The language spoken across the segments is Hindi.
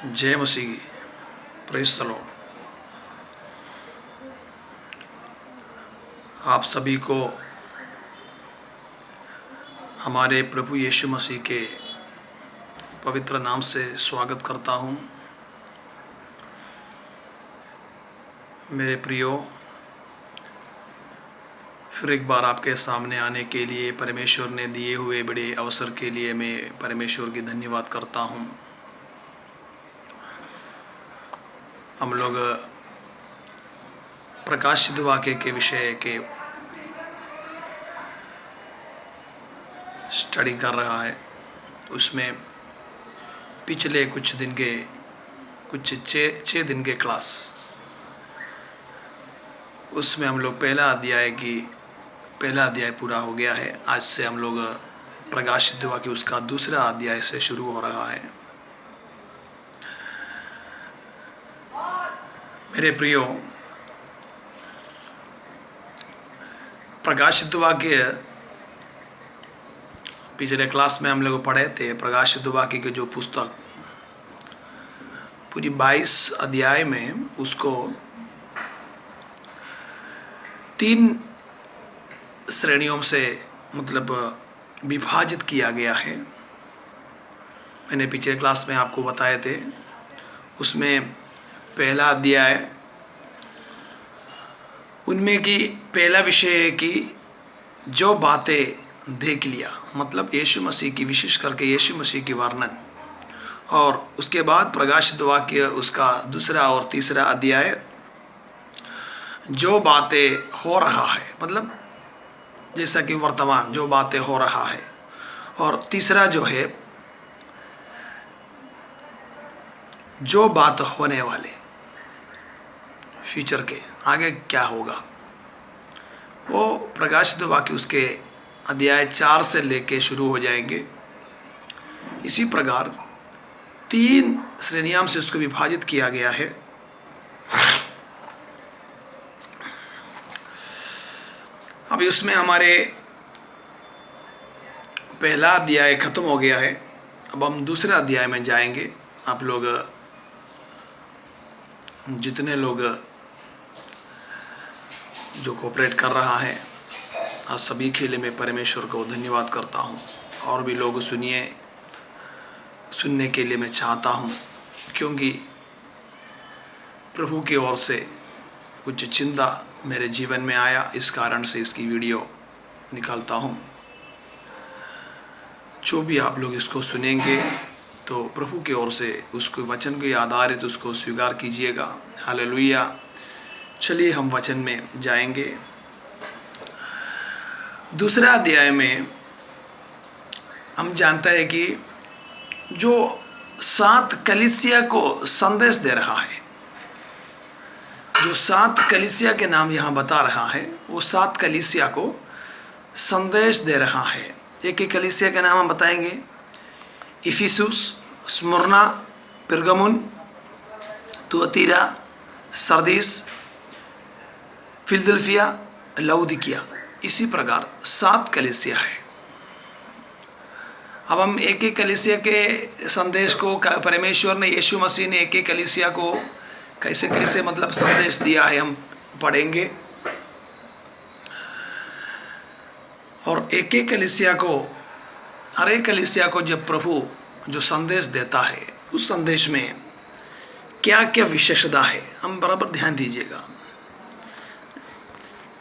जय मसीह। Praise the Lord. आप सभी को हमारे प्रभु यीशु मसीह के पवित्र नाम से स्वागत करता हूं। मेरे प्रियो, फिर एक बार आपके सामने आने के लिए परमेश्वर ने दिए हुए बड़े अवसर के लिए मैं परमेश्वर की धन्यवाद करता हूं। हम लोग प्रकाशित वाक्य के विषय के स्टडी कर रहा है। उसमें पिछले कुछ छः दिन के क्लास, उसमें हम लोग पहला अध्याय पूरा हो गया है। आज से हम लोग प्रकाशित वाक्य उसका दूसरा अध्याय से शुरू हो रहा है। मेरे प्रियो, प्रकाशित वाक्य पिछले क्लास में हम लोग पढ़े थे। प्रकाशित वाक्य की जो पुस्तक पूरी 22 अध्याय में उसको 3 श्रेणियों से मतलब विभाजित किया गया है। मैंने पिछले क्लास में आपको बताए थे। उसमें पहला अध्याय, उनमें की पहला विषय है कि जो बातें देख लिया, मतलब यीशु मसीह की, विशेष करके यीशु मसीह की वर्णन। और उसके बाद प्रकाशित वाक्य उसका दूसरा और तीसरा अध्याय, जो बातें हो रहा है, मतलब जैसा कि वर्तमान जो बातें हो रहा है। और तीसरा जो है, जो बात होने वाले, फ्यूचर के आगे क्या होगा, वो प्रकाशित वाक्य उसके अध्याय 4 से लेके शुरू हो जाएंगे। इसी प्रकार 3 श्रेणियों से उसको विभाजित किया गया है। अभी उसमें हमारे पहला अध्याय खत्म हो गया है। अब हम दूसरे अध्याय में जाएंगे। आप लोग जितने लोग जो कोऑपरेट कर रहा है, आज सभी के लिए मैं परमेश्वर को धन्यवाद करता हूँ। और भी लोग सुनने के लिए मैं चाहता हूँ, क्योंकि प्रभु की ओर से कुछ चिंता मेरे जीवन में आया, इस कारण से इसकी वीडियो निकालता हूँ। जो भी आप लोग इसको सुनेंगे तो प्रभु की ओर से उसके वचन के आधारित उसको स्वीकार कीजिएगा। हालेलुया। चलिए हम वचन में जाएंगे। दूसरा अध्याय में हम जानते हैं कि जो 7 कलीसिया को संदेश दे रहा है, जो 7 कलीसिया के नाम यहाँ बता रहा है, वो 7 कलीसिया को संदेश दे रहा है। एक एक कलीसिया के नाम हम बताएंगे। Ephesus, Smyrna, Pergamum, Thyatira, Sardis, Philadelphia, Laodicea. इसी प्रकार 7 कलीसिया है। अब हम एक एक कलीसिया के संदेश को, परमेश्वर ने, यीशु मसीह ने एक एक कलीसिया को कैसे कैसे मतलब संदेश दिया है, हम पढ़ेंगे। और एक एक कलीसिया को, हर एक कलीसिया को जब प्रभु जो संदेश देता है, उस संदेश में क्या क्या विशेषता है, हम बराबर ध्यान दीजिएगा।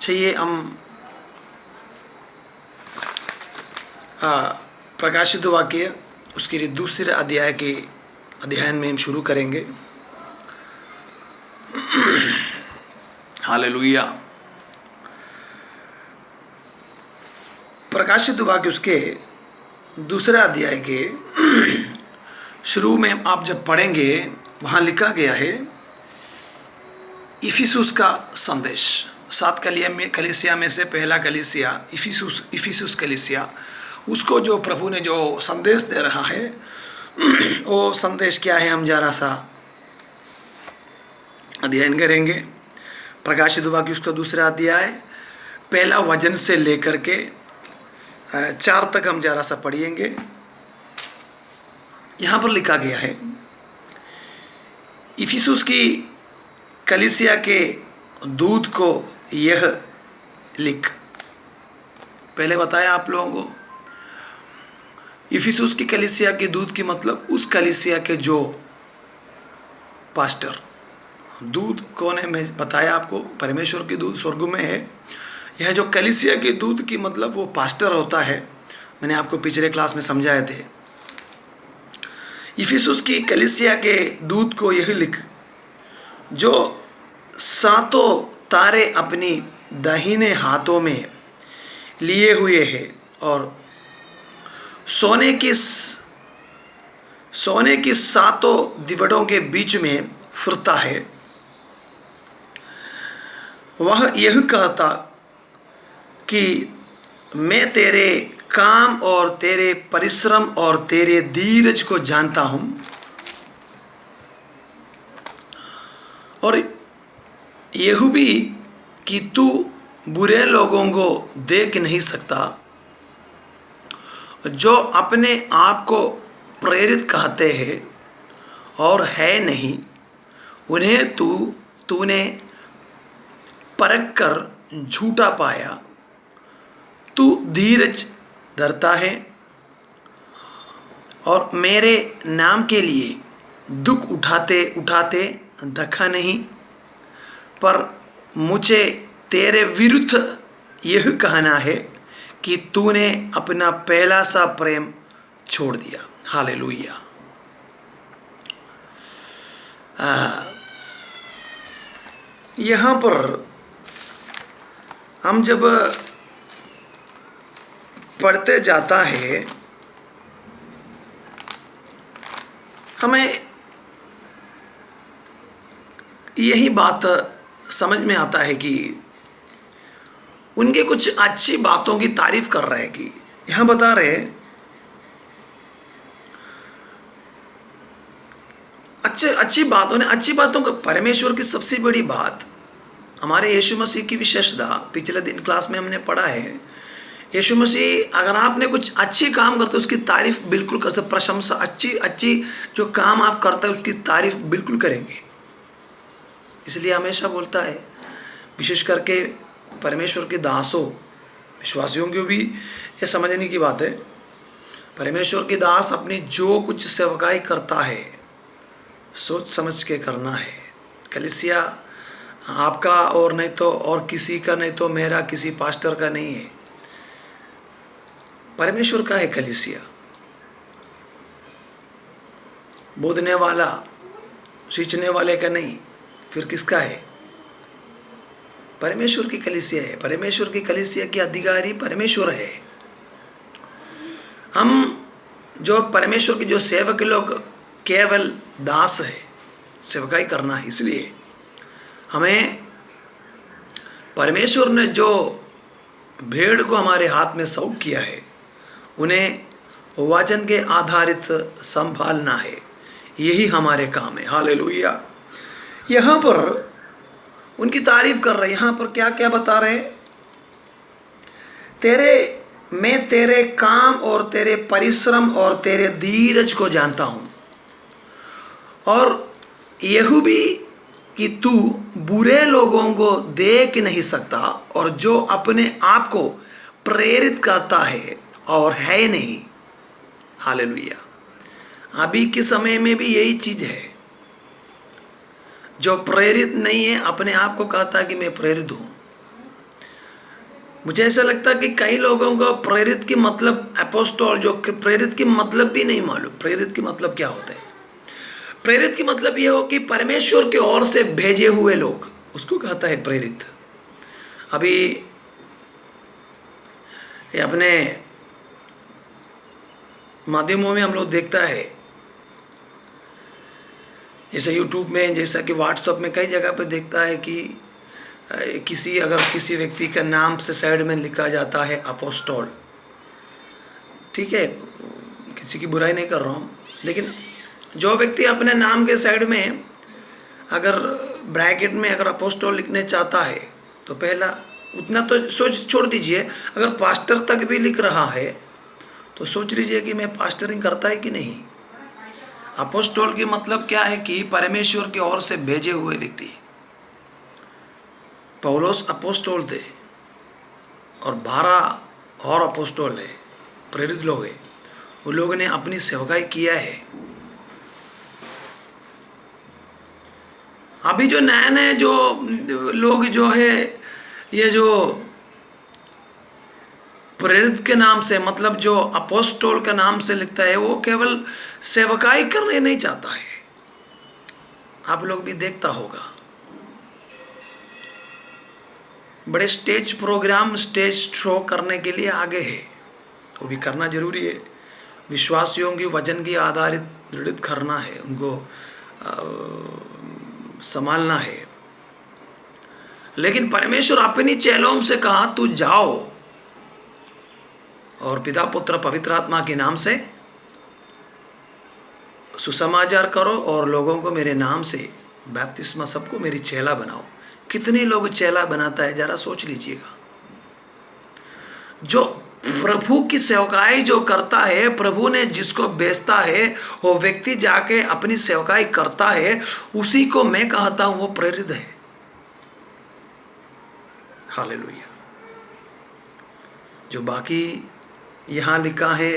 चाहिए हम प्रकाशित वाक्य उसके लिए दूसरे अध्याय के अध्ययन में हम शुरू करेंगे। हालेलुया। प्रकाशित वाक्य उसके दूसरे अध्याय के शुरू में आप जब पढ़ेंगे, वहाँ लिखा गया है इफिसुस का संदेश। 7 कलीसिया में से पहला कलीसिया इफिसुस कलीसिया, उसको जो प्रभु ने जो संदेश दे रहा है, वो संदेश क्या है, हम जरा सा अध्ययन करेंगे। प्रकाशित वाक्य उसका दूसरा अध्याय पहला वचन से लेकर के 4 तक हम जरा सा पढ़ेंगे। यहाँ पर लिखा गया है, इफिसुस की कलीसिया के दूत को यह लिख। पहले बताया आप लोगों को, इफिसुस की कलीसिया के दूत की मतलब उस कलीसिया के जो पास्टर। दूत कौन है मैं बताया आपको, परमेश्वर के दूत स्वर्ग में है। यह जो कलीसिया के दूत की मतलब वो पास्टर होता है, मैंने आपको पिछले क्लास में समझाए थे। इफिसुस की कलीसिया के दूत को यह लिख, जो सातों तारे अपनी दाहिने हाथों में लिए हुए है और सोने की सातों दीवटों के बीच में फिरता है। वह यह कहता कि मैं तेरे काम और तेरे परिश्रम और तेरे धीरज को जानता हूं, और यह भी कि तू बुरे लोगों को देख नहीं सकता, जो अपने आप को प्रेरित कहते हैं और है नहीं, उन्हें तूने परख कर झूठा पाया। तू धीरज धरता है और मेरे नाम के लिए दुख उठाते उठाते दखा नहीं, पर मुझे तेरे विरुद्ध यह कहना है कि तूने अपना पहला सा प्रेम छोड़ दिया। हालेलुया। यहाँ पर हम जब पढ़ते जाता है, हमें यही बात समझ में आता है कि उनके कुछ अच्छी बातों की तारीफ कर रहे हैं। कि यहाँ बता रहे अच्छी बातों का परमेश्वर की सबसे बड़ी बात, हमारे यीशु मसीह की विशेषता पिछले दिन क्लास में हमने पढ़ा है। यीशु मसीह अगर आपने कुछ अच्छी काम करते उसकी तारीफ बिल्कुल कर सकते, प्रशंसा अच्छी जो काम आप करते हैं उसकी तारीफ बिल्कुल करेंगे। इसलिए हमेशा बोलता है, विशेष करके परमेश्वर के दासों विश्वासियों को भी ये समझने की बात है, परमेश्वर के दास अपनी जो कुछ सेवकाई करता है सोच समझ के करना है। कलीसिया आपका और नहीं तो और किसी का, नहीं तो मेरा किसी पास्टर का नहीं है, परमेश्वर का है कलीसिया। बोलने वाला सींचने वाले का नहीं, फिर किसका है? परमेश्वर की कलीसिया है। परमेश्वर की कलीसिया की अधिकारी परमेश्वर है। हम जो परमेश्वर के जो सेवक लोग केवल दास है, सेवकाई करना है। इसलिए हमें परमेश्वर ने जो भेड़ को हमारे हाथ में सौंप किया है, उन्हें वचन के आधारित संभालना है। यही हमारे काम है। हालेलुया। यहाँ पर उनकी तारीफ कर रहे, यहाँ पर क्या क्या बता रहे? मैं तेरे काम और तेरे परिश्रम और तेरे धीरज को जानता हूँ, और यह भी कि तू बुरे लोगों को देख नहीं सकता, और जो अपने आप को प्रेरित करता है और है नहीं। हालेलुया। अभी के समय में भी यही चीज है, जो प्रेरित नहीं है अपने आप को कहता है कि मैं प्रेरित हूं। मुझे ऐसा लगता है कि कई लोगों को प्रेरित की मतलब अपोस्टल, जो प्रेरित की मतलब भी नहीं मालूम। प्रेरित की मतलब क्या होता है? प्रेरित की मतलब यह हो कि परमेश्वर की ओर से भेजे हुए लोग, उसको कहता है प्रेरित। अभी अपने माध्यमों में हम लोग देखता है, जैसे यूट्यूब में, जैसा कि व्हाट्सएप में, कई जगह पे देखता है कि अगर किसी व्यक्ति का नाम से साइड में लिखा जाता है अपोस्टल, ठीक है, किसी की बुराई नहीं कर रहा हूँ, लेकिन जो व्यक्ति अपने नाम के साइड में अगर ब्रैकेट में अगर अपोस्टल लिखने चाहता है, तो पहला उतना तो सोच छोड़ दीजिए, अगर पास्टर तक भी लिख रहा है तो सोच लीजिए कि मैं पास्टरिंग करता है कि नहीं। अपोस्टोल की मतलब क्या है कि परमेश्वर की ओर से भेजे हुए व्यक्ति। पौलुस अपोस्टोल थे और 12 और अपोस्टोल है, प्रेरित लोग हैं। उन लोगों ने अपनी सेवकाई किया है। अभी जो नए नए जो लोग जो है, ये जो प्रेरित के नाम से, मतलब जो अपोस्टोल के नाम से लिखता है, वो केवल सेवकाई करने नहीं चाहता है। आप लोग भी देखता होगा, बड़े स्टेज प्रोग्राम, स्टेज शो करने के लिए आगे है, वो भी करना जरूरी है। विश्वासियों की वचन की आधारित दृढ़ करना है, उनको संभालना है। लेकिन परमेश्वर अपनी चेलों से कहा, तू जाओ और पिता पुत्र पवित्र आत्मा के नाम से सुसमाचार करो और लोगों को मेरे नाम से बपतिस्मा, सबको मेरी चेला बनाओ। कितने लोग चेला बनाता है, जरा सोच लीजिएगा। जो प्रभु की सेवकाई जो करता है, प्रभु ने जिसको भेजता है, वो व्यक्ति जाके अपनी सेवकाई करता है, उसी को मैं कहता हूं वो प्रेरित है। हालेलुया। जो बाकी यहां लिखा है,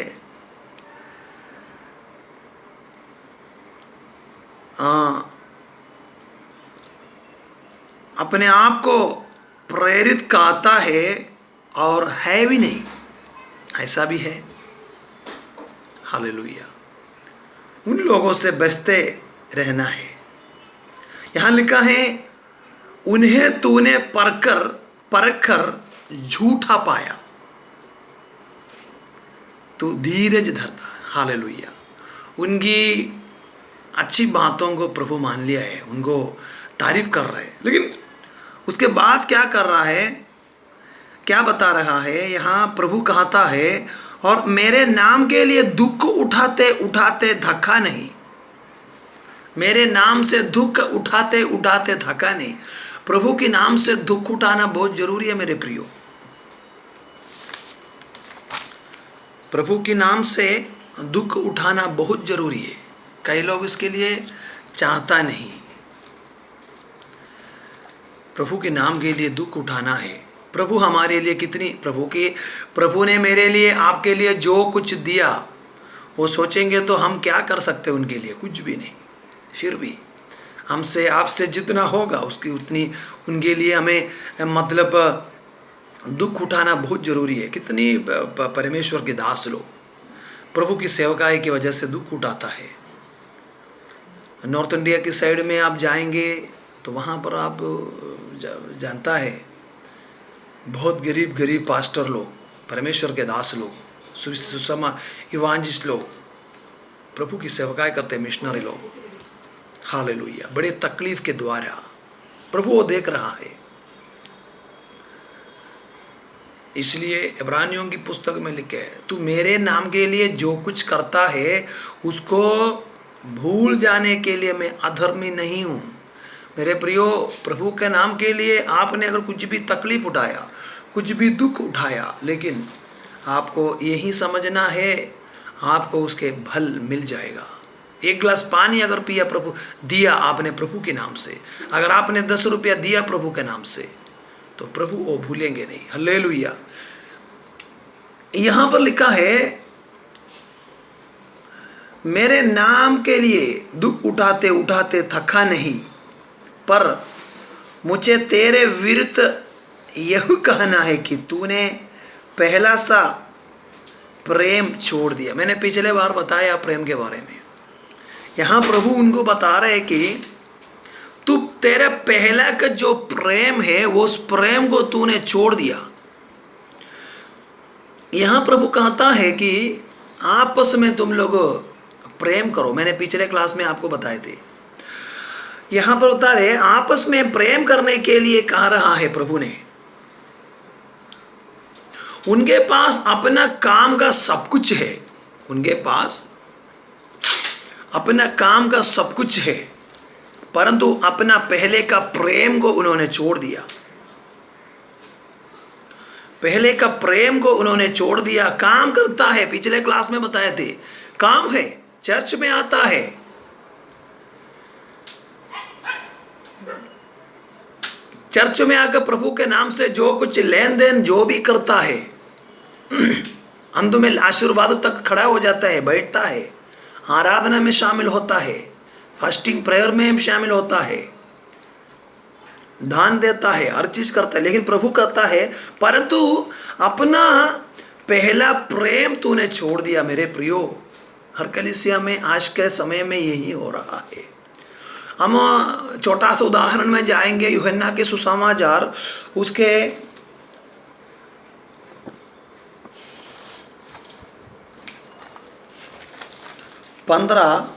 अपने आप को प्रेरित कहता है और है भी नहीं, ऐसा भी है। हालेलुया। उन लोगों से बचते रहना है। यहां लिखा है, उन्हें तूने परखकर झूठा पाया, तू धीरज धरता है। हालेलुया। उनकी अच्छी बातों को प्रभु मान लिया है, उनको तारीफ कर रहे हैं, लेकिन उसके बाद क्या कर रहा है, क्या बता रहा है यहाँ प्रभु कहता है, और मेरे नाम के लिए दुख उठाते उठाते थका नहीं। मेरे नाम से दुख उठाते उठाते थका नहीं। प्रभु के नाम से दुख उठाना बहुत जरूरी है मेरे प्रियो। प्रभु के नाम से दुख उठाना बहुत जरूरी है। कई लोग इसके लिए चाहता नहीं। प्रभु के नाम के लिए दुख उठाना है। प्रभु हमारे लिए कितनी, प्रभु ने मेरे लिए, आपके लिए जो कुछ दिया, वो सोचेंगे तो हम क्या कर सकते हैं उनके लिए, कुछ भी नहीं। फिर भी हमसे आपसे जितना होगा उसकी उतनी उनके लिए हमें मतलब दुख उठाना बहुत जरूरी है। कितनी परमेश्वर के दास लोग प्रभु की सेवकाई की वजह से दुख उठाता है। नॉर्थ इंडिया की साइड में आप जाएंगे तो वहाँ पर आप जानता है, बहुत गरीब पास्टर लोग, परमेश्वर के दास लोग, सुसमा इवांजिस्ट लोग प्रभु की सेवकाई करते, मिशनरी लोग। हालेलुया। बड़े तकलीफ के द्वारा प्रभु वो देख रहा है। इसलिए इब्रानियों की पुस्तक में लिखे है, तू मेरे नाम के लिए जो कुछ करता है उसको भूल जाने के लिए मैं अधर्मी नहीं हूँ। मेरे प्रियो, प्रभु के नाम के लिए आपने अगर कुछ भी तकलीफ उठाया, कुछ भी दुख उठाया, लेकिन आपको यही समझना है, आपको उसके फल मिल जाएगा। एक गिलास पानी अगर पिया, प्रभु दिया आपने प्रभु के नाम से, अगर आपने 10 रुपया दिया प्रभु के नाम से, तो प्रभु वो भूलेंगे नहीं। हालेलुया। यहां पर लिखा है, मेरे नाम के लिए दुख उठाते उठाते थका नहीं, पर मुझे तेरे विरुद्ध यह कहना है कि तूने पहला सा प्रेम छोड़ दिया। मैंने पिछले बार बताया प्रेम के बारे में। यहां प्रभु उनको बता रहे कि तू तेरा पहला का जो प्रेम है, वो उस प्रेम को तूने छोड़ दिया। यहां प्रभु कहता है कि आपस में तुम लोग प्रेम करो। मैंने पिछले क्लास में आपको बताए थे। यहां पर बता रहे आपस में प्रेम करने के लिए कह रहा है प्रभु ने। उनके पास अपना काम का सब कुछ है, उनके पास अपना काम का सब कुछ है, परंतु अपना पहले का प्रेम को उन्होंने छोड़ दिया। पहले का प्रेम को उन्होंने छोड़ दिया। काम करता है, पिछले क्लास में बताए थे, काम है, चर्च में आता है, चर्च में आकर प्रभु के नाम से जो कुछ लेन देन जो भी करता है, अंत में आशीर्वाद तक खड़ा हो जाता है, बैठता है, आराधना में शामिल होता है, फास्टिंग प्रेयर में शामिल होता है, दान देता है, हर चीज करता है, लेकिन प्रभु कहता है परंतु अपना पहला प्रेम तूने छोड़ दिया मेरे प्रियो। हर कलीसिया में आज के समय में यही हो रहा है। हम छोटा सा उदाहरण में जाएंगे, यूहन्ना के सुसमाचार उसके 15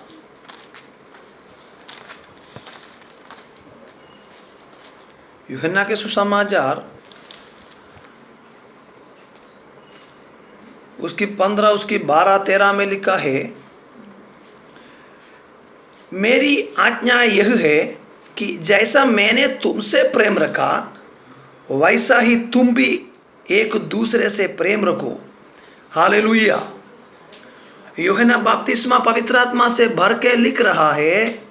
यूहन्ना के सुसमाचार उसकी 15 उसकी 12-13 में लिखा है, मेरी आज्ञा यह है कि जैसा मैंने तुमसे प्रेम रखा वैसा ही तुम भी एक दूसरे से प्रेम रखो। हालेलुया। यूहन्ना बपतिस्मा पवित्र आत्मा से भर के लिख रहा है,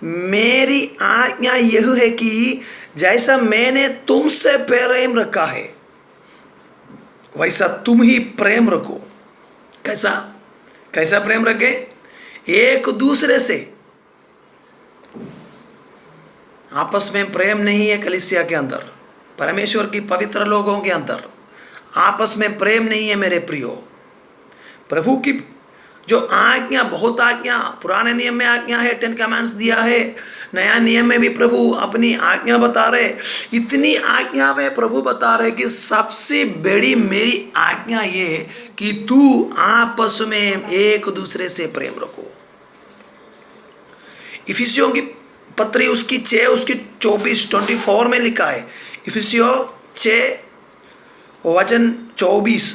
मेरी आज्ञा यह है कि जैसा मैंने तुमसे प्रेम रखा है वैसा तुम ही प्रेम रखो। कैसा कैसा प्रेम रखे? एक दूसरे से। आपस में प्रेम नहीं है कलीसिया के अंदर, परमेश्वर की पवित्र लोगों के अंदर आपस में प्रेम नहीं है मेरे प्रियो। प्रभु की जो आज्ञा, बहुत आज्ञा, पुराने नियम में आज्ञा है, 10 कमांड्स दिया है, नया नियम में भी प्रभु अपनी आज्ञा बता रहे। इतनी आज्ञा में प्रभु बता रहे कि सबसे बड़ी मेरी आज्ञा ये कि तू आपस में एक दूसरे से प्रेम रखो। इफिसियों की पत्री उसकी 6 उसकी 24 में लिखा है, इफिसियों 6:24,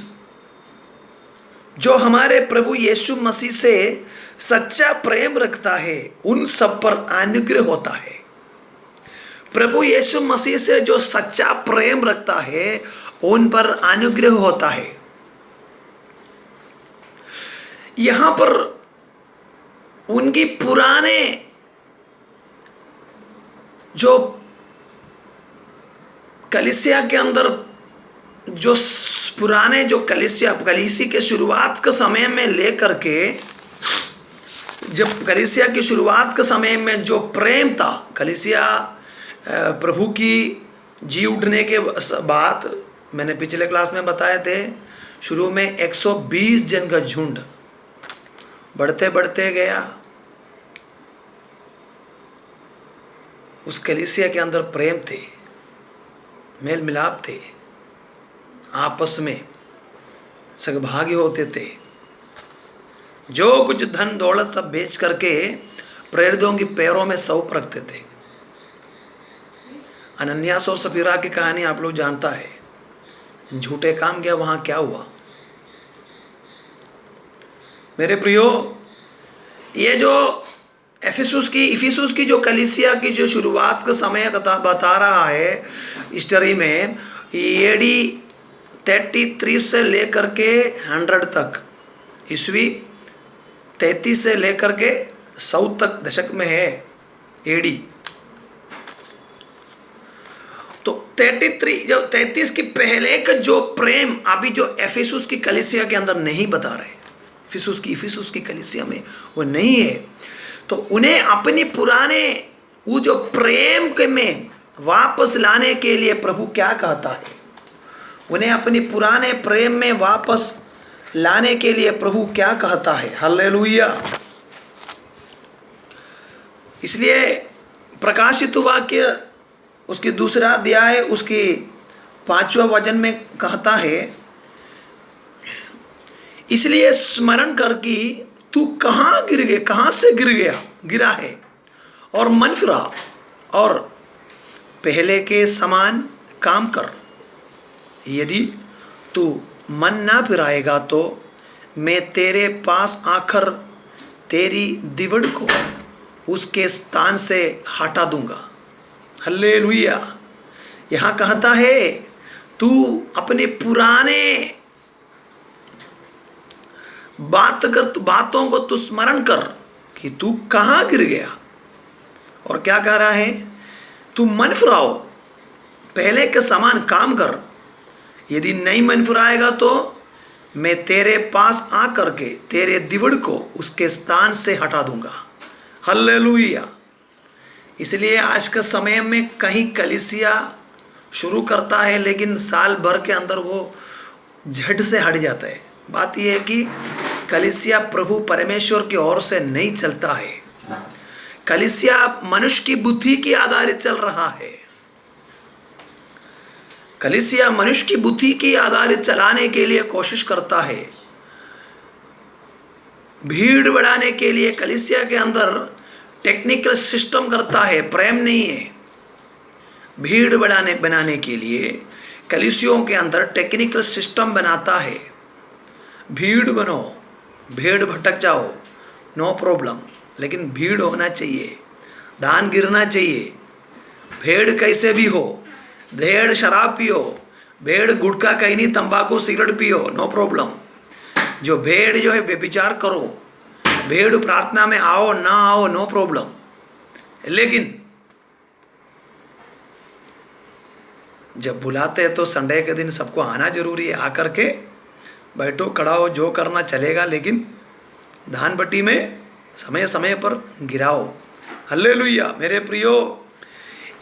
जो हमारे प्रभु यीशु मसीह से सच्चा प्रेम रखता है उन सब पर अनुग्रह होता है। प्रभु यीशु मसीह से जो सच्चा प्रेम रखता है उन पर अनुग्रह होता है। यहां पर उनकी पुराने जो कलीसिया के अंदर जो पुराने जो कलीसी के शुरुआत के समय में लेकर के, जब कलीसिया की शुरुआत के समय में जो प्रेम था, कलीसिया प्रभु की जी उठने के बाद, मैंने पिछले क्लास में बताए थे, शुरू में 120 जन का झुंड बढ़ते बढ़ते गया। उस कलीसिया के अंदर प्रेम थे, मेल मिलाप थे, आपस में सहभागी होते थे। जो कुछ धन दौलत सब बेच करके प्रेरितों की पैरों में सौंप रखते थे। अनन्यास और सफीरा की कहानी आप लोग जानता है, झूठे काम किया, वहां क्या हुआ मेरे प्रियो। ये जो इफिसुस की जो कलीसिया की जो शुरुआत का समय बता रहा है हिस्ट्री में, एडी 33 से लेकर के 100 तक, ईस्वी 33 से लेकर के 100 तक दशक में है एडी। तो 33 की पहले का जो प्रेम अभी जो एफिसुस की कलीसिया के अंदर नहीं बता रहे, इफिसुस की कलीसिया में वो नहीं है। तो उन्हें अपनी पुराने वो जो प्रेम के में वापस लाने के लिए प्रभु क्या कहता है, उन्हें अपनी पुराने प्रेम में वापस लाने के लिए प्रभु क्या कहता है। हालेलुया। इसलिए प्रकाशित वाक्य उसकी 2 अध्याय उसकी 5वां वचन में कहता है, इसलिए स्मरण कर कि तू कहाँ गिर गया, कहाँ से गिरा है, और मन फिरा और पहले के समान काम कर। यदि तू मन ना फिराएगा तो मैं तेरे पास आकर तेरी दीवड़ को उसके स्थान से हटा दूंगा। हल्लेलुया। यहाँ कहता है तू अपने पुराने बातों को तू स्मरण कर कि तू कहाँ गिर गया, और क्या कह रहा है, तू मन फिराओ पहले के समान काम कर। यदि नहीं मन फिराएगा तो मैं तेरे पास आकर के तेरे दिवड़ को उसके स्थान से हटा दूंगा। हल्लेलुया। इसलिए आज के समय में कहीं कलीसिया शुरू करता है लेकिन साल भर के अंदर वो झट से हट जाता है। बात यह है कि कलीसिया प्रभु परमेश्वर की ओर से नहीं चलता है। कलीसिया मनुष्य की बुद्धि की आधारित चल रहा है। कलीसिया मनुष्य की बुद्धि की आधारित चलाने के लिए कोशिश करता है। भीड़ बढ़ाने के लिए कलीसिया के अंदर टेक्निकल सिस्टम करता है, प्रेम नहीं है। भीड़ बनाने के लिए कलीसियों के अंदर टेक्निकल सिस्टम बनाता है। भीड़ बनो, भीड़ भटक जाओ, नो प्रॉब्लम, लेकिन भीड़ होना चाहिए, दान गिरना चाहिए। भेड़ कैसे भी हो, भेड़ शराब पियो, भेड़ गुटखा कहीं नहीं, तंबाकू सिगरेट पियो, नो प्रॉब्लम। जो भेड़ जो है व्यभिचार करो, भेड़ प्रार्थना में आओ ना आओ, नो प्रॉब्लम। लेकिन जब बुलाते हैं तो संडे के दिन सबको आना जरूरी है। आकर के बैठो, खड़ा हो, जो करना चलेगा, लेकिन धान बट्टी में समय समय पर गिराओ। हल्लेलुया। मेरे प्रियो,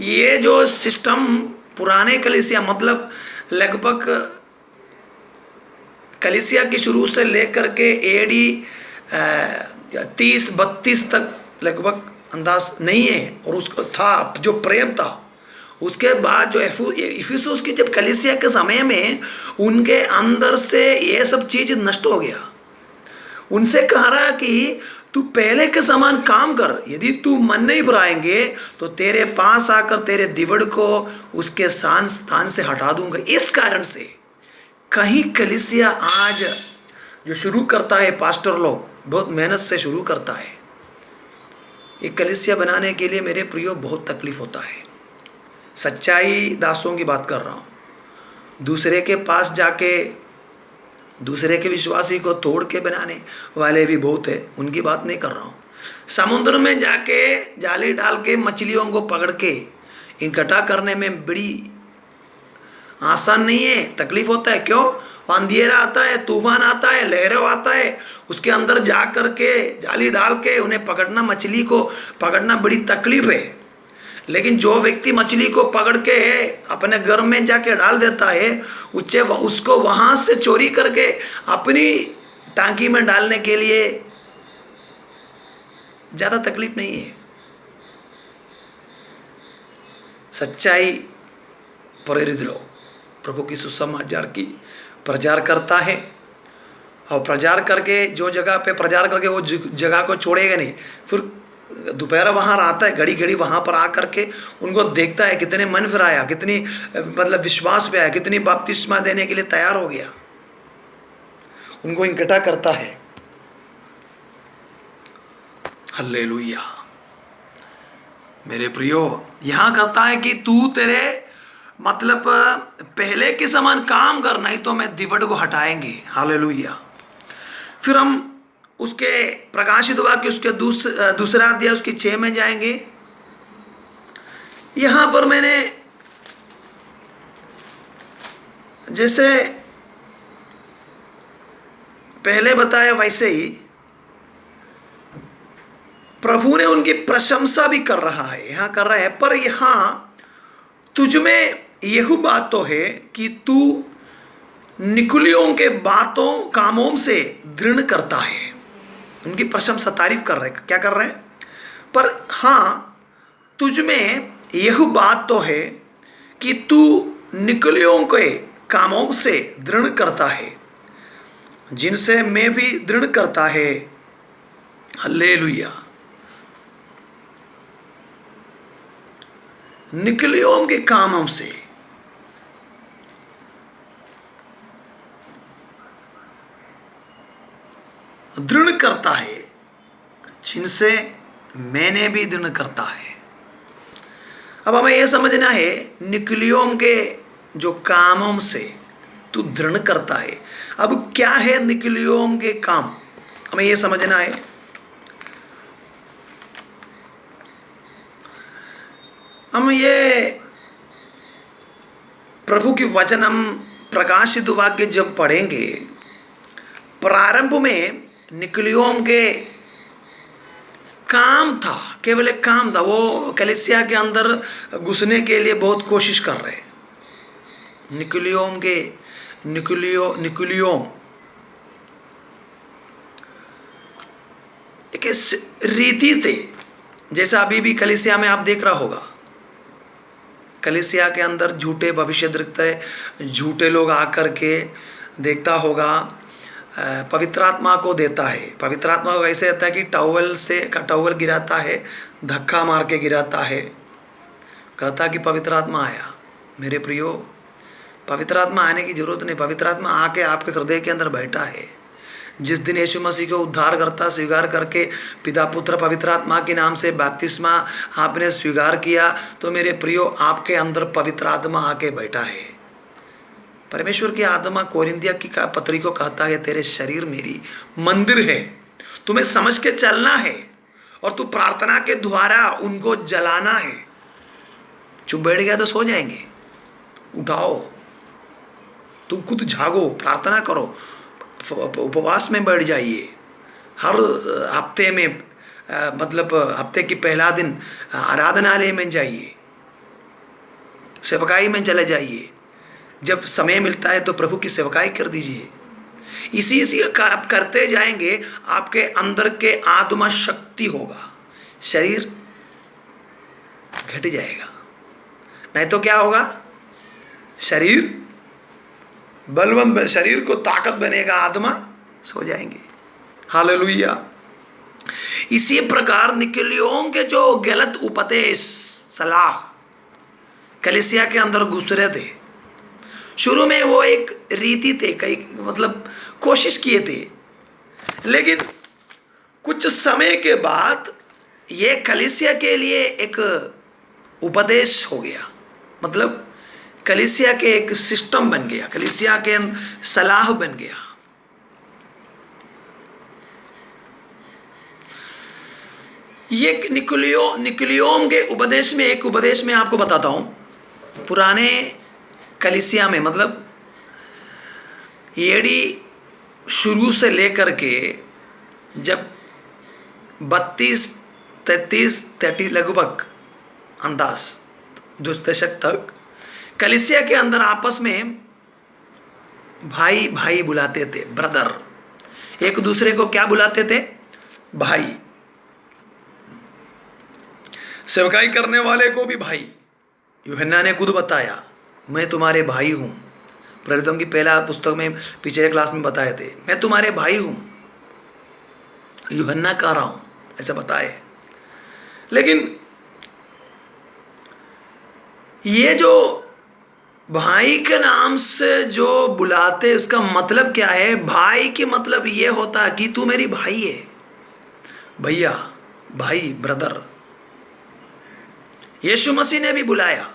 ये जो सिस्टम पुराने कलीसिया मतलब लगभग कलीसिया की शुरू से लेकर के एडी 30-32 तक लगभग अंदाज नहीं है। और उसको था जो प्रेम था। उसके बाद जो इफिसुस की जब कलीसिया के समय में उनके अंदर से ये सब चीज नष्ट हो गया। उनसे कह रहा कि तू पहले के समान काम कर। यदि तू मन नहीं भराएंगे तो तेरे पास आकर तेरे दिवड़ को उसके स्थान से हटा दूंगा। इस कारण से कहीं कलीसिया आज जो शुरू करता है, पास्टर लोग बहुत मेहनत से शुरू करता है। एक कलीसिया बनाने के लिए मेरे प्रियो बहुत तकलीफ होता है। सच्चाई दासों की बात कर रहा हूँ। दूसरे के पास जाके दूसरे के विश्वासी को तोड़ के बनाने वाले भी बहुत है, उनकी बात नहीं कर रहा हूँ। समुद्र में जाके जाली डाल के मछलियों को पकड़ के इकट्ठा करने में बड़ी आसान नहीं है, तकलीफ होता है। क्यों? अंधेरा आता है, तूफान आता है, लहरों आता है, उसके अंदर जा कर के जाली डाल के उन्हें पकड़ना, मछली को पकड़ना बड़ी तकलीफ है। लेकिन जो व्यक्ति मछली को पकड़ के अपने घर में जाके डाल देता है, उसको वहां से चोरी करके अपनी टांकी में डालने के लिए ज्यादा तकलीफ नहीं है। सच्चाई प्रेरित लोग प्रभु की सुसमाचार की प्रचार करता है, और प्रचार करके जो जगह पे प्रचार करके वो जगह को छोड़ेगा नहीं। फिर दोपहर वहाँ आता है, घड़ी घड़ी वहाँ पर आकर के उनको देखता है कितने मन फिराया, कितनी मतलब विश्वास पे आया, कितनी बपतिस्मा देने के लिए तैयार हो गया, उनको इकट्ठा करता है। हल्लेलुया। मेरे प्रियो, यहाँ करता है कि तू तेरे मतलब पहले के समान काम कर, नहीं तो मैं दिवट को हटाएंगे। हालेलुया। फिर हम उसके प्रकाशित वाक्य उसके दूसरा अध्याय उसकी 6 में जाएंगे। यहां पर मैंने जैसे पहले बताया वैसे ही प्रभु ने उनकी प्रशंसा भी कर रहा है, यहां कर रहा है। पर यहां तुझ में यह बात तो है कि तू निकुलियों के बातों कामों से दृढ़ करता है। उनकी प्रशंसा तारीफ कर रहे, क्या कर रहे हैं? पर हाँ, तुझ में यह बात तो है कि तू निकुलियों के कामों से दृढ़ करता है, जिनसे मैं भी दृढ़ करता है। हल्लेलुया। निकुलियों के कामों से दृढ़ करता है, जिनसे मैंने भी दृढ़ करता है। अब हमें यह समझना है, निकुलियों के जो कामों से तू दृढ़ करता है। अब क्या है निकुलियों के काम, हमें यह समझना है। हम ये प्रभु की वचन हम प्रकाशित वाक्य जब पढ़ेंगे, प्रारंभ में निकलियोम के काम था, केवल एक काम था। वो कलीसिया के अंदर घुसने के लिए बहुत कोशिश कर रहे। निकुलियोम एक रीति थे, जैसा अभी भी कलीसिया में आप देख रहा होगा। कलीसिया के अंदर झूठे भविष्य दृष्टे, झूठे लोग आकर के देखता होगा, पवित्र आत्मा को देता है। पवित्र आत्मा को ऐसे होता है कि टॉवल गिराता है, धक्का मार के गिराता है, कहता कि पवित्र आत्मा आया। मेरे प्रियो, पवित्र आत्मा आने की जरूरत नहीं, पवित्र आत्मा आके आपके हृदय के अंदर बैठा है। जिस दिन यीशु मसीह को उद्धारकर्ता स्वीकार करके पिता पुत्र पवित्र आत्मा के नाम से बपतिस्मा आपने स्वीकार किया, तो मेरे प्रियो आपके अंदर पवित्र आत्मा आके बैठा है। परमेश्वर की आत्मा कोरिन्थिया की पत्री को कहता है, तेरे शरीर मेरी मंदिर है, तुम्हें समझ के चलना है और तू प्रार्थना के द्वारा उनको जलाना है। चुप बैठ गया तो सो जाएंगे, उठाओ, तुम खुद जागो, प्रार्थना करो, उपवास में बैठ जाइए। हर हफ्ते में मतलब हफ्ते की पहला दिन आराधनालय में जाइए, सेवकाई में चले जाइए। जब समय मिलता है तो प्रभु की सेवकाई कर दीजिए। इसी आप करते जाएंगे, आपके अंदर के आत्मा शक्ति होगा, शरीर घट जाएगा। नहीं तो क्या होगा, शरीर बलवंत, शरीर को ताकत बनेगा, आत्मा सो जाएंगे। हालेलुया। इसी प्रकार निकलियों के जो गलत उपदेश सलाह कलीसिया के अंदर घुस रहे थे, शुरू में वो एक रीति थे, कई मतलब कोशिश किए थे, लेकिन कुछ समय के बाद ये कलीसिया के लिए एक उपदेश हो गया। मतलब कलीसिया के एक सिस्टम बन गया, कलीसिया के सलाह बन गया। ये निकुलियोम के उपदेश में, एक उपदेश में आपको बताता हूं। पुराने कलीसिया में, मतलब एडी शुरू से लेकर के जब 32-33 लगभग अंदाज 2 दशक तक कलीसिया के अंदर आपस में भाई भाई बुलाते थे, ब्रदर। एक दूसरे को क्या बुलाते थे, भाई। सेवकाई करने वाले को भी भाई। यूहन्ना ने खुद बताया, मैं तुम्हारे भाई हूं। प्रेरितों की पहला पुस्तक में पिछले क्लास में बताए थे, मैं तुम्हारे भाई हूं, यूहन्ना कह रहा हूं, ऐसा बताए। लेकिन ये जो भाई के नाम से जो बुलाते, उसका मतलब क्या है? भाई की मतलब ये होता है कि तू मेरी भाई है, भैया, भाई, ब्रदर। यीशु मसीह ने भी बुलाया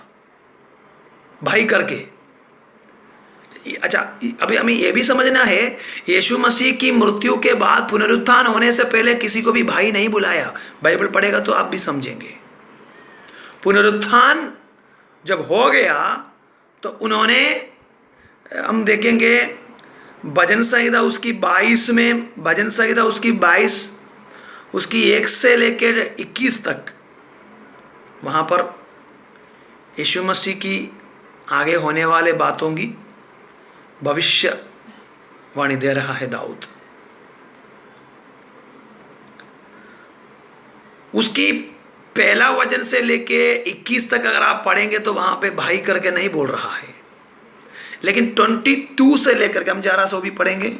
भाई करके। अच्छा, अभी हमें यह भी समझना है, यीशु मसीह की मृत्यु के बाद पुनरुत्थान होने से पहले किसी को भी भाई नहीं बुलाया। बाइबल पढ़ेगा तो आप भी समझेंगे। पुनरुत्थान जब हो गया तो उन्होंने, हम देखेंगे भजन संहिता उसकी 22 में, भजन संहिता उसकी 22 उसकी 1 से लेकर 21 तक, वहाँ पर यीशु मसीह की आगे होने वाले बातों की भविष्यवाणी दे रहा है दाऊद। उसकी पहला वचन से लेके 21 तक अगर आप पढ़ेंगे तो वहां पे भाई करके नहीं बोल रहा है। लेकिन 22 से लेकर के हम 11 सौ भी पढ़ेंगे।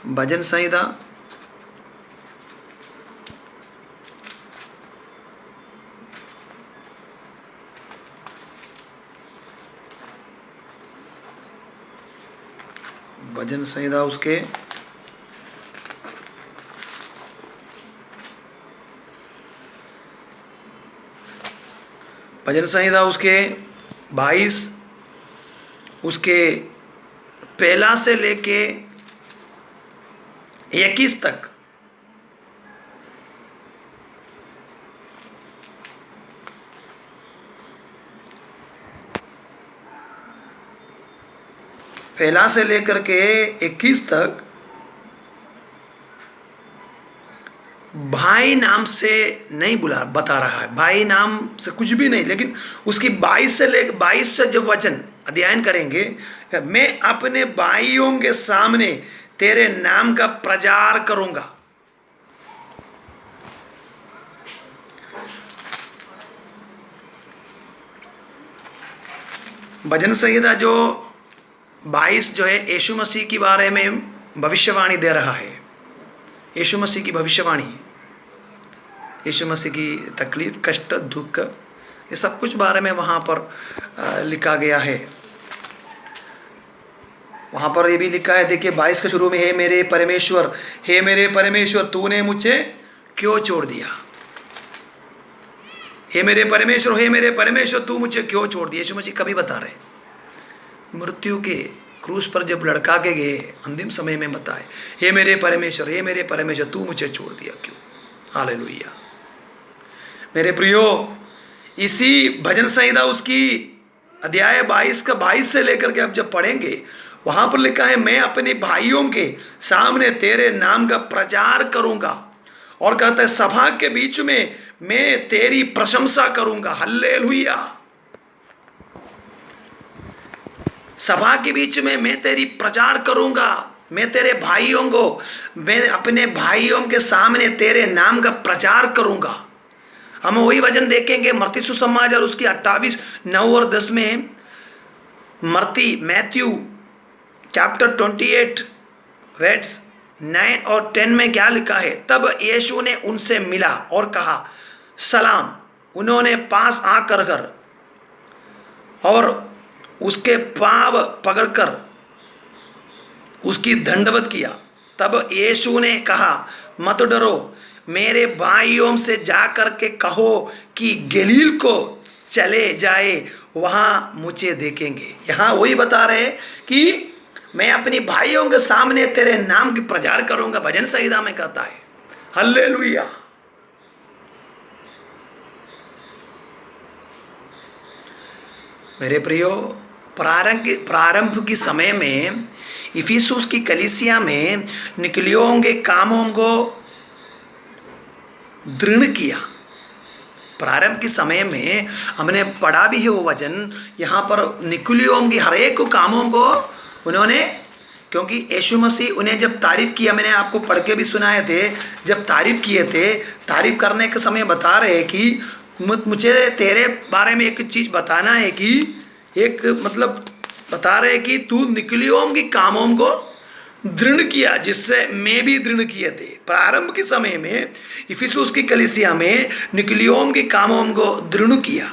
भजन संहिता उसके भजन संहिता उसके 22 उसके पहला से लेके 21 तक पहला से लेकर के 21 तक भाई नाम से नहीं बता रहा है, भाई नाम से कुछ भी नहीं, लेकिन उसकी 22 से जब वचन अध्ययन करेंगे, मैं अपने भाइयों के सामने तेरे नाम का प्रचार करूंगा। भजन संहिता जो 22 जो है यीशु मसीह के बारे में भविष्यवाणी दे रहा है। यीशु मसीह की भविष्यवाणी, यीशु मसीह की तकलीफ, कष्ट, दुख, ये सब कुछ बारे में वहाँ पर लिखा गया है। वहाँ पर ये भी लिखा है, देखिए 22 के शुरू में, हे मेरे परमेश्वर तूने मुझे क्यों छोड़ दिया। हे मेरे परमेश्वर तू मुझे क्यों छोड़ दिया। यीशु मसीह कभी बता रहे, मृत्यु के क्रूस पर जब लड़का के गए अंतिम समय में बताए, हे मेरे परमेश्वर तू मुझे छोड़ दिया क्यों। हालेलुया। मेरे प्रियो, इसी भजन संहिता उसकी अध्याय 22 का 22 से लेकर के आप जब पढ़ेंगे, वहां पर लिखा है, मैं अपने भाइयों के सामने तेरे नाम का प्रचार करूंगा। और कहता है, सभा के बीच में मैं तेरी प्रशंसा करूंगा। हल्लेलुया। सभा के बीच में मैं तेरी प्रचार करूंगा। मैं तेरे भाइयों को, मैं अपने भाइयों के सामने तेरे नाम का प्रचार करूंगा। हम वही वचन देखेंगे मत्ती सुसमाचार उसकी 28, 9 और 10 में। मैथ्यू चैप्टर 28 वर्स 9 और 10 में क्या लिखा है, तब यीशु ने उनसे मिला और कहा सलाम। उन्होंने पास आकर और उसके पांव पकड़कर उसकी दंडवत किया। तब यीशु ने कहा, मत डरो, मेरे भाइयों से जाकर के कहो कि गलील को चले जाए, वहां मुझे देखेंगे। यहां वही बता रहे कि मैं अपनी भाइयों के सामने तेरे नाम की प्रचार करूंगा। भजन संहिता में कहता है। हल्लेलुया। मेरे प्रियो, प्रारंभ के समय में इफिसुस की कलीसिया में निकलियों के कामों को दृढ़ किया। प्रारंभ के समय में हमने पढ़ा भी है वो वचन, यहाँ पर निकलियों की हर एक कामों को उन्होंने, क्योंकि यीशु मसीह उन्हें जब तारीफ किया, मैंने आपको पढ़ के भी सुनाए थे, जब तारीफ किए थे, तारीफ करने के समय बता रहे कि मुझे तेरे बारे में एक चीज़ बताना है, कि एक मतलब बता रहे कि तू निकलियों की कामों को दृढ़ किया, जिससे मैं भी दृढ़ किए थे। प्रारंभ के समय में इफिसुस की कलीसिया में निकलियों की कामों को दृढ़ किया।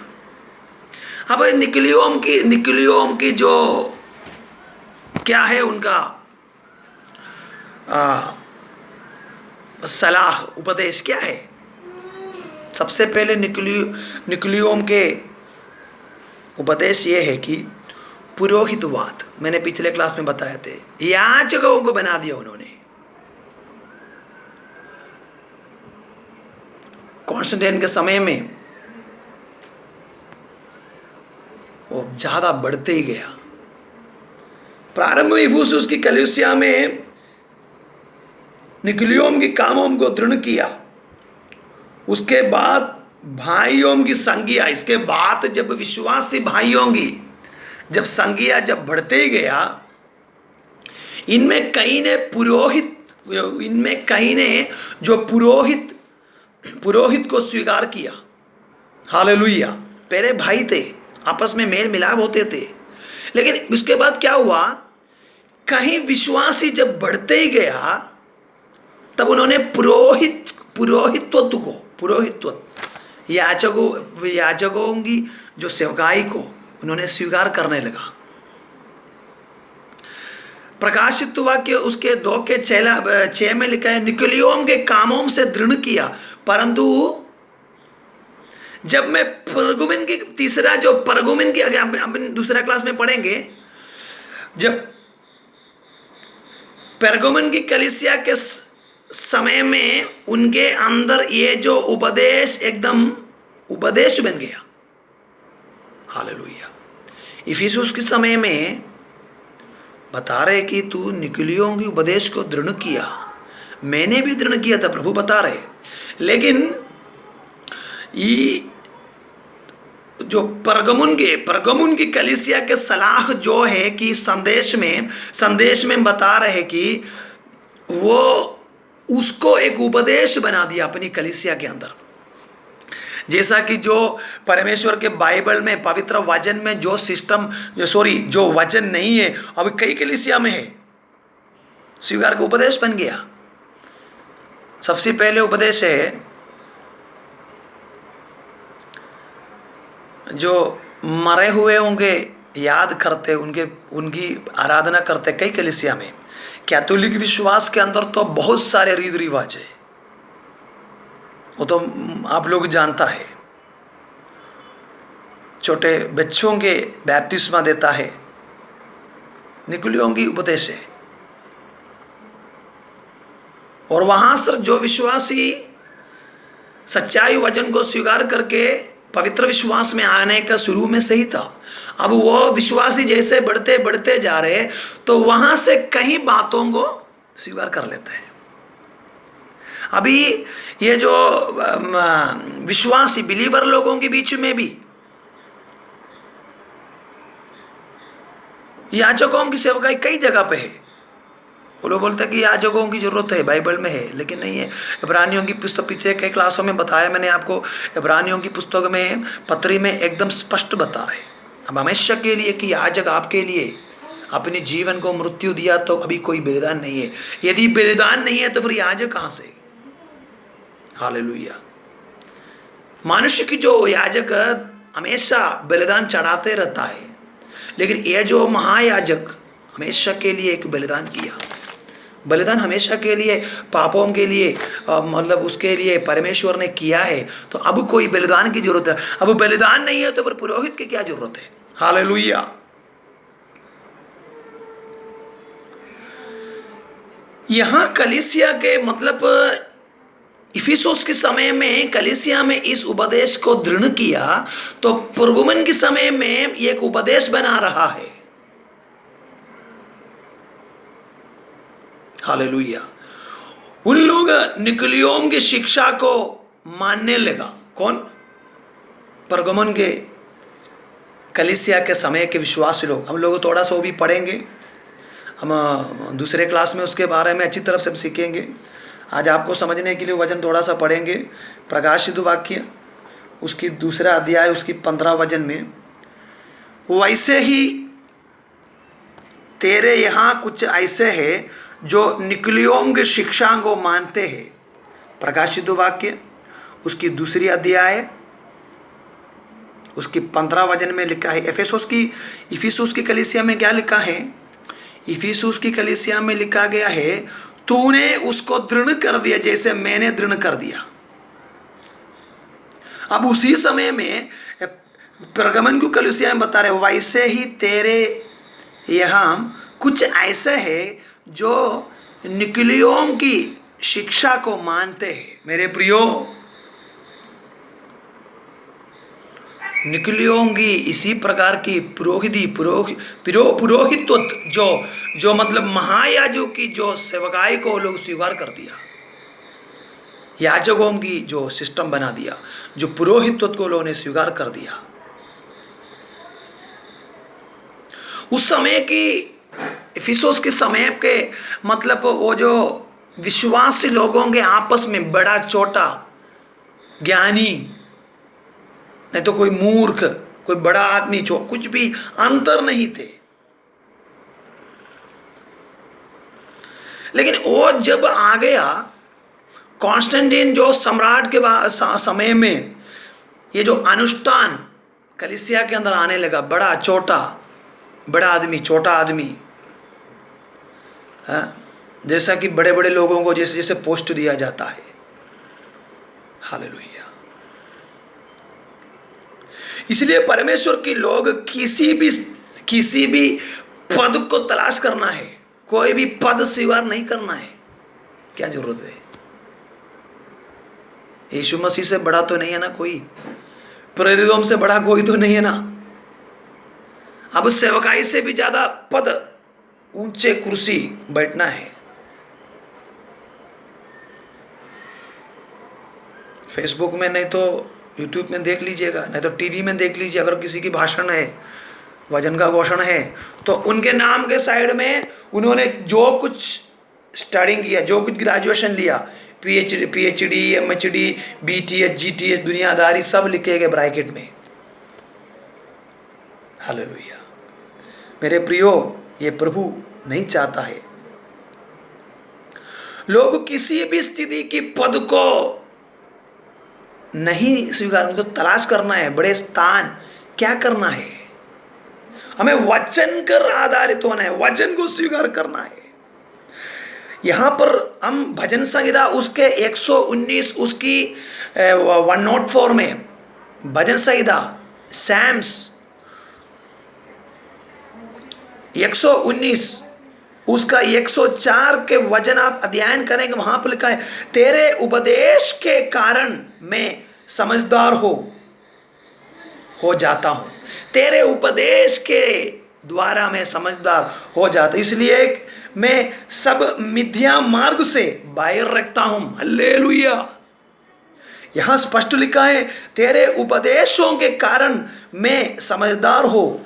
अब निकलियों की जो क्या है उनका सलाह, उपदेश क्या है। सबसे पहले निकलियों के उपदेश ये है कि पुरोहितवाद, मैंने पिछले क्लास में बताए थे, याजकों को बना दिया उन्होंने। कॉन्स्टेंटाइन के समय में वो ज्यादा बढ़ते ही गया। प्रारंभ में इफिसुस की कलीसिया में निकलियों की कामों को दृढ़ किया। उसके बाद भाइयों की संख्या, इसके बाद जब विश्वासी भाइयों की जब संख्या जब बढ़ते ही गया, इनमें कई ने जो पुरोहित को स्वीकार किया। हालेलुया। पहले भाई थे, आपस में मेल मिलाप होते थे, लेकिन उसके बाद क्या हुआ, कहीं विश्वासी जब बढ़ते ही गया, तब उन्होंने पुरोहित्व याजकों की जो सेवकाई को उन्होंने स्वीकार करने लगा। प्रकाशित वाक्य उसके 2:6 में लिखा है, निकलियों के कामों से दृढ़ किया, परंतु जब मैं परगुमिन की आगे हम दूसरा क्लास में पढ़ेंगे, जब परगुमिन की कलीसिया के समय में उनके अंदर ये जो उपदेश एकदम उपदेश बन गया। हालेलुया। इफिसुस के समय में बता रहे कि तू निकलियों की उपदेश को दृढ़ किया, मैंने भी दृढ़ किया था, प्रभु बता रहे। लेकिन ये जो परगमुन की कलीसिया के सलाह जो है कि संदेश में बता रहे कि वो उसको एक उपदेश बना दिया अपनी कलीसिया के अंदर। जैसा कि जो परमेश्वर के बाइबल में पवित्र वचन में जो सिस्टम जो वचन नहीं है अभी कई कलीसिया में है, स्वीकार का उपदेश बन गया। सबसे पहले उपदेश है जो मरे हुए होंगे याद करते, उनकी आराधना करते। कई कलीसिया में कैथोलिक विश्वास के अंदर तो बहुत सारे रीति रिवाज है, वो तो आप लोग जानता है। छोटे बच्चों के बैप्तिस्मा देता है, निकलियों की उपदेश है। और वहां से जो विश्वासी सच्चाई वचन को स्वीकार करके पवित्र विश्वास में आने का शुरू में सही था, अब वो विश्वासी जैसे बढ़ते बढ़ते जा रहे तो वहां से कई बातों को स्वीकार कर लेते हैं। अभी ये जो विश्वासी बिलीवर लोगों के बीच में भी याजकों की सेवकाई कई जगह पे है। वो लोग बोलते हैं कि याजकों की जरूरत है, बाइबल में है, लेकिन नहीं है। इब्रानियों की पुस्तक पिछले कई क्लासों में बताया मैंने आपको, इब्रानियों की पुस्तक में पत्री में एकदम स्पष्ट बता रहे अब हमेशा के लिए कि याजक आपके लिए अपने जीवन को मृत्यु दिया तो अभी कोई बलिदान नहीं है। यदि बलिदान नहीं है तो फिर याजक कहां से? हालेलुया। मनुष्य की जो याजक हमेशा बलिदान चढ़ाते रहता है, लेकिन यह जो महायाजक हमेशा के लिए एक बलिदान किया, बलिदान हमेशा के लिए पापों के लिए मतलब उसके लिए परमेश्वर ने किया है। तो अब कोई बलिदान की जरूरत है? अब बलिदान नहीं है तो फिर पुरोहित की क्या जरूरत है? हालेलुया। यहां कलीसिया के मतलब इफिसुस के समय में कलीसिया में इस उपदेश को दृढ़ किया, तो पुरगुमन के समय में एक उपदेश बना रहा है। हालेलुया। उन लोग निकलियों की शिक्षा को मानने लगा। कौन? परगमन के कलीसिया के समय के विश्वासी लोग। हम लोग थोड़ा सा वो भी पढ़ेंगे, हम दूसरे क्लास में उसके बारे में अच्छी तरफ से सीखेंगे। आज आपको समझने के लिए वचन थोड़ा सा पढ़ेंगे। प्रकाशित वाक्य उसकी दूसरा अध्याय उसकी 15 वचन में, वैसे ही तेरे यहाँ कुछ ऐसे हैं जो निकलियों की शिक्षा को मानते हैं। प्रकाशित वाक्य उसकी दूसरी अध्याय उसकी 15 वचन में लिखा है। इफिसुस की कलीसिया में क्या लिखा है? इफिसुस की कलीसिया में लिखा गया है, तूने उसको दृढ़ कर दिया जैसे मैंने दृढ़ कर दिया। अब उसी समय में परगमन की कलीसिया में बता रहे, वैसे ही तेरे यहाँ कुछ ऐसे है जो निकलियों की शिक्षा को मानते हैं। मेरे प्रियो, निकलियों की इसी प्रकार की पुरोहित्व जो मतलब महायाजकों की जो सेवकाई को लोग स्वीकार कर दिया, याजकों की जो सिस्टम बना दिया, जो पुरोहित्व को लोगों ने स्वीकार कर दिया। उस समय की इफिसुस के समय के मतलब वो जो विश्वासी लोगों के आपस में बड़ा छोटा ज्ञानी नहीं तो कोई मूर्ख, कोई बड़ा आदमी, कुछ भी अंतर नहीं थे। लेकिन वो जब आ गया कॉन्स्टेंटाइन जो सम्राट के समय में, ये जो अनुष्ठान कलीसिया के अंदर आने लगा, बड़ा छोटा, बड़ा आदमी, छोटा आदमी, जैसा कि बड़े बड़े लोगों को जैसे जैसे पोस्ट दिया जाता है। हालेलुया। इसलिए परमेश्वर के लोग किसी भी पद को तलाश करना है, कोई भी पद स्वीकार नहीं करना है। क्या जरूरत है? यीशु मसीह से बड़ा तो नहीं है ना कोई, प्रेरितों से बड़ा कोई तो नहीं है ना। अब सेवकाई से भी ज्यादा पद ऊंचे कुर्सी बैठना है। फेसबुक में नहीं तो यूट्यूब में देख लीजिएगा, नहीं तो टीवी में देख लीजिए। अगर किसी की भाषण है, वजन का घोषण है, तो उनके नाम के साइड में उन्होंने जो कुछ स्टडिंग किया, जो कुछ ग्रेजुएशन लिया, पीएचडी, एमएचडी, बीटीएस, जीटीएस, दुनियादारी, सब लिखे गए ब्रैकेट में। हालेलुया। मेरे प्रियो, ये प्रभु नहीं चाहता है। लोग किसी भी स्थिति की पद को नहीं स्वीकार, उनको तलाश करना है, बड़े स्थान क्या करना है, हमें वचन पर आधारित होना है, वचन को स्वीकार करना है। यहां पर हम भजन संहिता उसके 119 उसकी 104 में भजन संहिता सैम्स 119 उसका 104 के वचन आप अध्ययन करेंगे, वहां पर लिखा है, तेरे उपदेश के कारण मैं समझदार हो जाता हूं। तेरे उपदेश के द्वारा मैं समझदार हो जाता, इसलिए मैं सब मिथ्या मार्ग से बाहर रखता हूं। हालेलुया। यहां स्पष्ट लिखा है, तेरे उपदेशों के कारण मैं समझदार हो,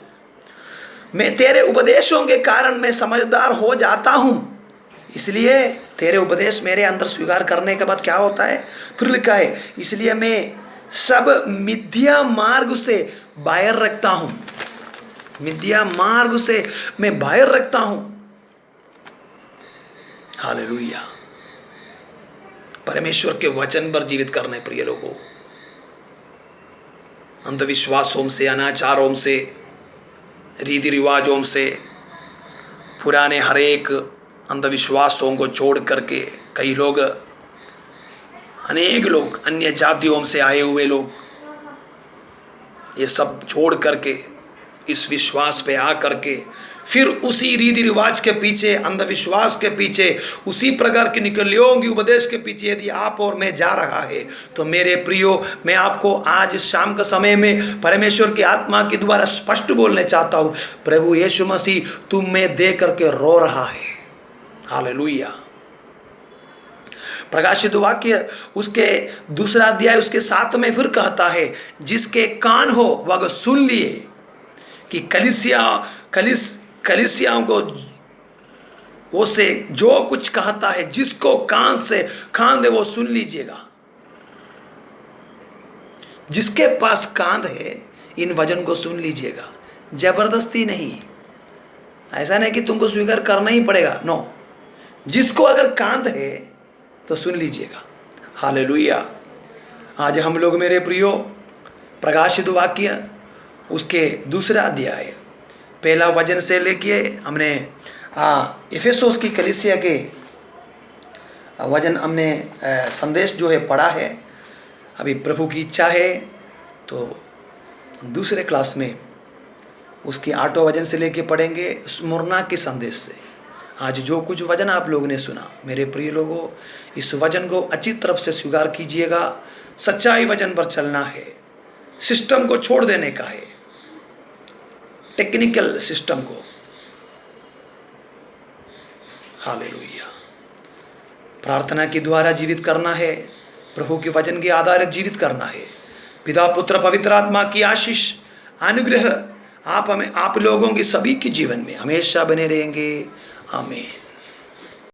मैं तेरे उपदेशों के कारण मैं समझदार हो जाता हूं। इसलिए तेरे उपदेश मेरे अंदर स्वीकार करने के बाद क्या होता है, फिर लिखा है, इसलिए मैं सब मिथ्या मार्ग से बाहर रखता हूं। मिथ्या मार्ग से मैं बाहर रखता हूं। हालेलुया। परमेश्वर के वचन पर जीवित करने प्रिय लोगों, अंधविश्वासों से, अनाचारों से, रीति रिवाजों से, पुराने हर एक अंधविश्वासों को छोड़ करके कई लोग, अनेक लोग, अन्य जातियों से आए हुए लोग, ये सब छोड़ करके इस विश्वास पे आ करके फिर उसी रीति रिवाज के पीछे, अंधविश्वास के पीछे, उसी प्रकार के निकलियों की उपदेश के पीछे यदि आप और मैं जा रहा है, तो मेरे प्रियो, मैं आपको आज शाम के समय में परमेश्वर की आत्मा के द्वारा स्पष्ट बोलने चाहता हूँ, प्रभु यीशु मसीह तुम में दे करके रो रहा है। हालेलुया। प्रकाशित वाक्य उसके 2 अध्याय उसके 7 में फिर कहता है, जिसके कान हो वह सुन लिए, कि कलीसियाओं को वो से जो कुछ कहता है, जिसको कान दे वो सुन लीजिएगा। जिसके पास कान है इन वचन को सुन लीजिएगा, जबरदस्ती नहीं, ऐसा नहीं कि तुमको स्वीकार करना ही पड़ेगा, नो, जिसको अगर कान है तो सुन लीजिएगा। हालेलुया। आज हम लोग मेरे प्रियो प्रकाशित वाक्य उसके 2 अध्याय 1 वचन से लेके हमने इफिसुस की कलीसिया के वचन हमने संदेश जो है पढ़ा है। अभी प्रभु की इच्छा है तो दूसरे क्लास में उसकी 8 वचन से लेके पढ़ेंगे, स्मुरना के संदेश से। आज जो कुछ वचन आप लोगों ने सुना मेरे प्रिय लोगों, इस वचन को अच्छी तरफ से स्वीकार कीजिएगा। सच्चाई वचन पर चलना है, सिस्टम को छोड़ देने का है, टेक्निकल सिस्टम को। हालेलुया। प्रार्थना के द्वारा जीवित करना है, प्रभु के वचन के आधारित जीवित करना है। पिता पुत्र पवित्र आत्मा की आशीष अनुग्रह आप लोगों के सभी के जीवन में हमेशा बने रहेंगे। आमीन।